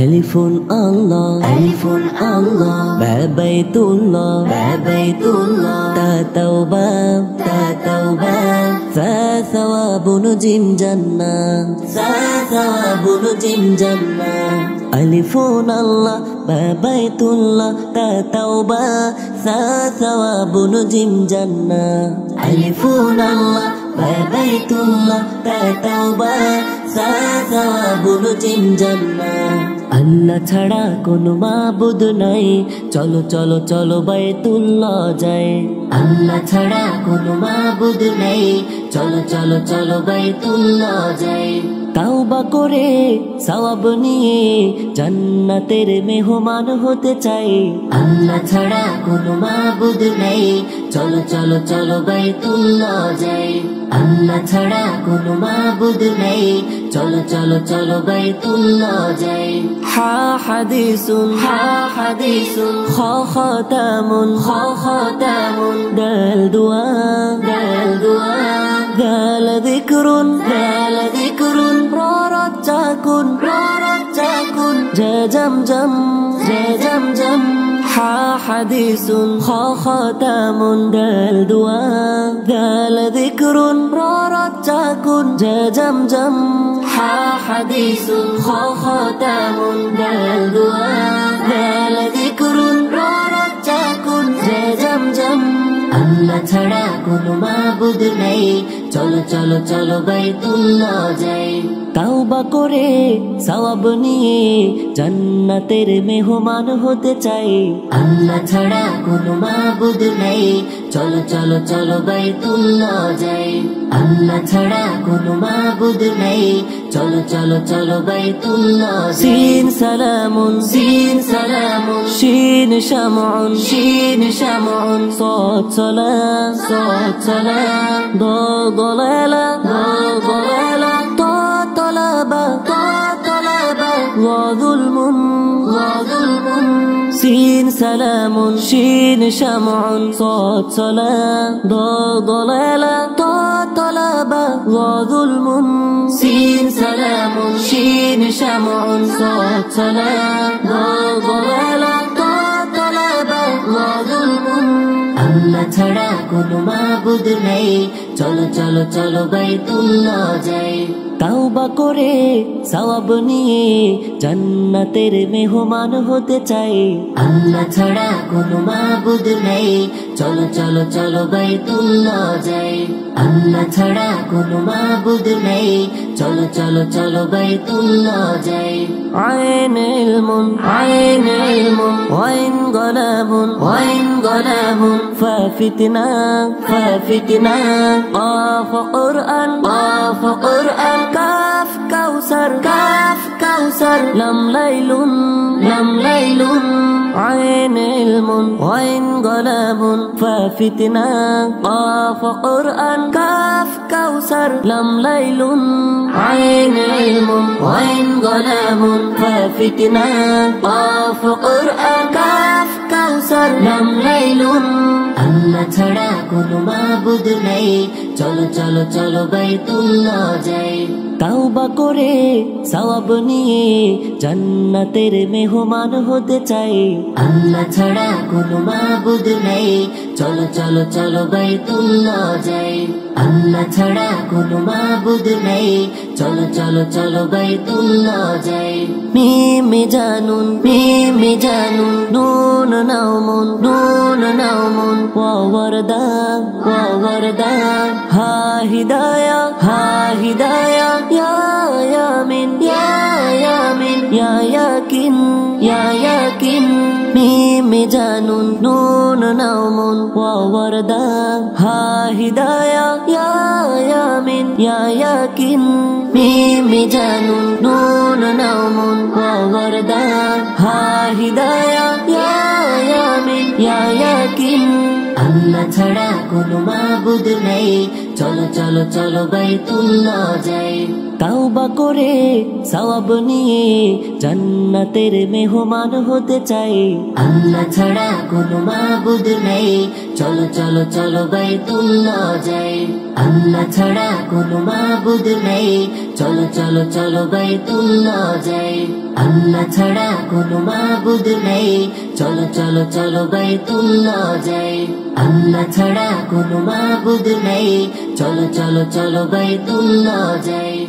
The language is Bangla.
Alifun Allah, Alifun Allah, Ba Baitullah, Ba Baitullah, Ta Tawbah, Ta Tawbah, Sa Thawabun Jim Jannah, Sa Thawabun Jim Jannah. Alifun Allah, Ba Baitullah, Ta Tawbah, Sa Thawabun Jim Jannah. Alifun Allah, Ba Baitullah, Ta Tawbah, Sa Thawabun Jim Jannah. আল্লাহ ছাড়া কোনো মাবুদ নাই, চলো চলো চলো বাইতুল্লাহ যাই। আল্লাহ ছাড়া কোনো মাবুদ নাই, চলো চলো চলো বাইতুল্লাহ যাই। তাওবা করে সওয়াব নিয়ে জান্নাতের মেহমান হতে চাই। আল্লাহ ছাড়া কোনো মাবুদ নাই, চলো চলো চলো বাইতুল্লাহ যাই। আল্লাহ ছাড়া কোনো মাবুদ নাই, চলো চলো চলো বাইতুল্লাহ যাই। হা হাদিসুন, হা হাদিসুন, খ খাতামুন, খ খাতামুন, দাল দুআ, দাল দুআ, দাল যিকরুন, দাল যিকরুন, রা রাজ্জাকুন, রা রাজ্জাকুন, জা জামজাম, জা জামজাম। হা হাদিসুন, খ খাতামুন, দাল দুআ, দাল যিকরুন, রা রাজ্জাকুন, জা জামজাম। হা হাদিসুন, খ খাতামুন, দাল দুআ, দাল যিকরুন, রা রাজ্জাকুন, জা জামজাম। আল্লাহ ছাড়া কোনো মাবুদ নাই, চলো চলো চলো বাইতুল্লাহ যাই। তাওবা করে সওয়াব নিয়ে জান্নাতের মেহমান হতে চাই। আল্লাহ ছাড়া কোনো মাবুদ নাই, চলো চলো চলো বাইতুল্লাহ যাই। আল্লাহ ছাড়া কোনো মাবুদ নাই, চলো চলো চলো বাইতুল্লাহ। সিন সালামুন, সিন সালামুন, শিন শামউন, শিন শামউন, সাদ সালাম, সাদ সালাম, দাল দালালা, দাল দালালা, তা তালাবা, তা তালাবা, ওয়া যুলমুন, ওয়া যুলমুন। সিন সালামুন, শিন শামউন, সাদ সালাম, দাল দালালা, তা তালাবা, ওয়া যুলমুন। সিন সালামুন, শিন শামউন, সাদ সালাম, দাল দালালা, তা তালাবা, ওয়া যুলমুন। আল্লাহ ছাড়া কোনো মাবুদ নাই, চলো চলো চলো বাইতুল্লাহ যাই। তাওবা করে সওয়াব নিয়ে জান্নাতের মেহমান হতে চাই। আল্লাহ ছাড়া কোনো মাবুদ নাই, চলো চলো চলো বাইতুল্লাহ যাই। আল্লাহ ছাড়া কোনো মাবুদ নাই, চলো চলো চলো বাইতুল্লাহ যাই। আইন ইলমুন, আইন ইলমুন, ওয়াইন গলাবুন, ওয়াইন গলাবুন, ফাফিতনা, ফাফিতনা, কাফ কুরআন, কাফ কুরআন, কাফ কাউসার, কাফ কাউসার, লাম লাইলুন, লাম লাইলুন। আইন ইলমুন, ওয়াইন গলাবুন, ফাফিতনা, কাফ কুরআন, কাফ কাউসার, লাম লাইলুন। আইন ইলমুন, ওয়াইন গলাবুন, ফাফিতনা, কাফ কুরআন, কাফ কাউসার, লাম লাইলুন। আল্লাহ ছাড়া কোনো মাবুদ নাই, চলো চলো চলো বাইতুল্লাহ যাই। তাওবা করে সওয়াব নিয়ে জান্নাতের মেহমান হতে চাই। আল্লাহ ছাড়া কোনো মাবুদ নাই, চলো চলো চলো বাইতুল্লাহ যাই। আল্লাহ ছাড়া কোনো মাবুদ নাই, চলো চলো চলো বাইতুল্লাহ যাই। মিমে জানুন, মিমে জানুন, নুন নাউমুন, নুন নাউমুন, ওয়া ওয়ারদা, ওয়া ওয়ারদা, হা হিদায়া, হা হিদায়া, ইয়া ইয়ামিন, ইয়া ইয়ামিন, ইয়া ইয়াকিন, ইয়া ইয়াকিন। মিমে জানুন, নুন নাউমুন, ওয়া ওয়ারদা, হা হিদায়া, ইয়া ইয়ামিন, ইয়া ইয়াকিন। মিমে জানুন, নুন নাউমুন, ওয়া ওয়ারদা, হা হিদায়া, ইয়া ইয়ামিন, ইয়া ইয়াকিন। আল্লাহ ছাড়া কোনো মাবুদ নাই, চলো চলো চলো বাইতুল্লাহ যাই। তাওবা করে সওয়াব নিয়ে জান্নাতের মেহমান হতে চাই। আল্লাহ ছাড়া কোনো মাবুদ নাই, চলো চলো চলো বাইতুল্লাহ যাই। আল্লাহ ছাড়া কোনো মাবুদ নেই, চলো চলো চলো বাইতুল্লাহ যাই। আল্লাহ ছাড়া কোনো মাবুদ নেই, চলো চলো চলো বাইতুল্লাহ যাই। আল্লাহ ছাড়া কোনো মাবুদ নেই, চলো চলো চলো বাইতুল্লাহ যাই।